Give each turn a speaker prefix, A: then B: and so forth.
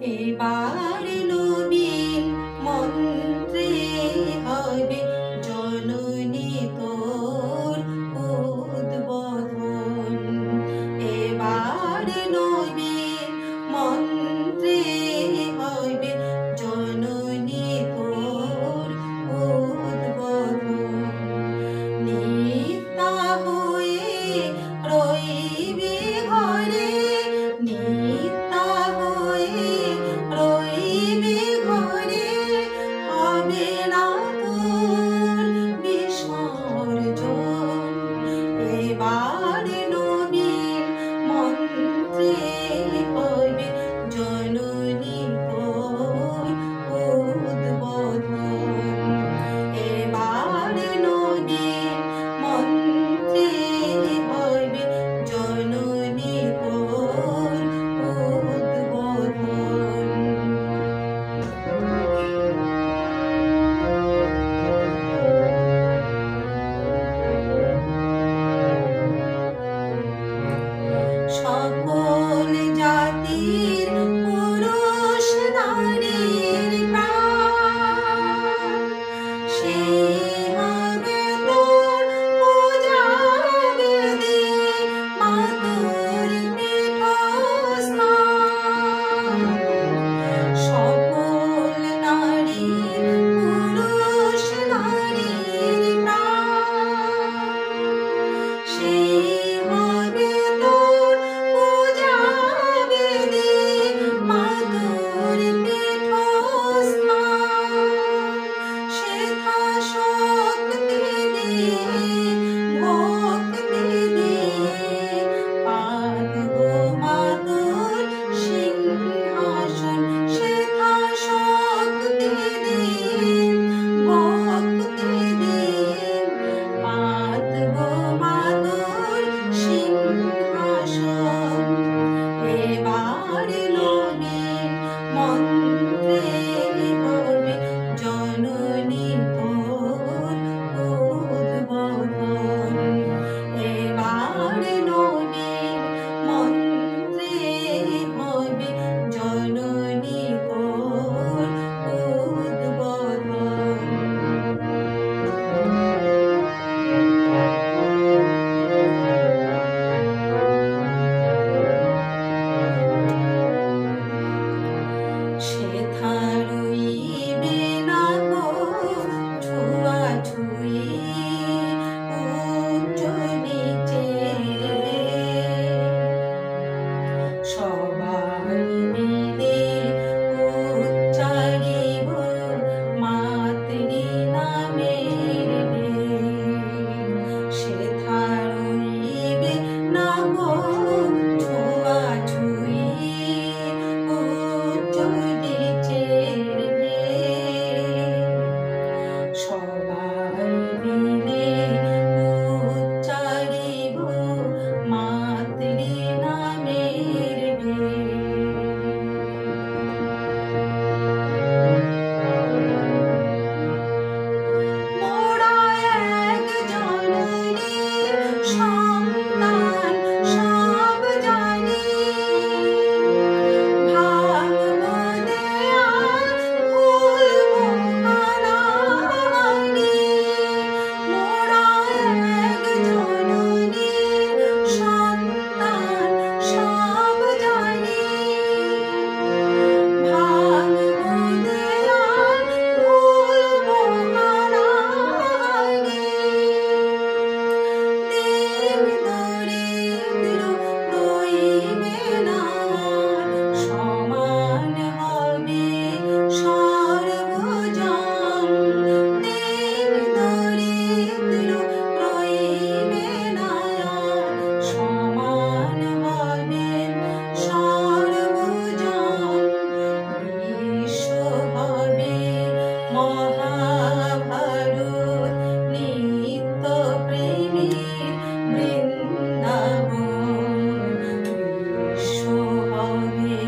A: এবার নবীন মন্ত্রে হবে জননী তোর উদ্বোধন। এবার নবীন মন্ত্রে হবে জননী তোর উদ্বোধন। নিত্যা হয়ে রইবি ঘরে, নিত্যা হয়ে রইবি ঘরে, হবে না তোর বিসর্জন। এবার নবীন মন্ত্রে হবে জননী তোর উদ্বোধন। এবার নবীন মন্ত্রে হবে জননী তোর উদ্বোধন। সকল জাতির পুরুষ নারীর প্রাণ, সেই হবে তোর পূজাবেদী, মা তোর পীঠস্থান। সকল নারীর পুরুষ নারীর প্রাণ, সেই হবে তোর পূজাবেদী, মা তোর পীঠস্থান। সেথা শক্তি দিয়ে ভক্তি দিয়ে পাতব মা তোর সিংহাসন। সেথা শক্তি দিয়ে ভক্তি দিয়ে পাতব মা তোর সিংহাসন। এবার নবীন মন্ত্রে হবে জননী তোর উদ্বোধন। এবার নবীন মন্ত্রে হবে জননী তোর উদ্বোধন। সেথা রইবে না গো ছুঁয়াছুঁয়ি, উচ্চ নিচে সবাই মিলে উচ্চারিব মাতৃ নামের ঢেউ। সেথা রইবে না গো ছুঁয়াছুঁয়ি, উচ্চ নিচের ঢেউ। সবাই মিলে উচ্চারিব মাতৃ নামের ঢেউ। মোরা এক জননীর সন্তান সব জানি, ভাঙব দেয়াল খুলব কানাহারি। মোরা এক জননীর সন্তান সব জানি, ভাঙব দেয়াল খুলব কানাহারি। দীন দরিদ্র রইবে না, সমান হবে সর্বজন। দীন দরিদ্র রইবে না, সমান হবে সর্বজন। বিশ্ব হবে মহাভারত, নিত্য প্রেমীর বৃন্দাবন। বিশ্ব হবে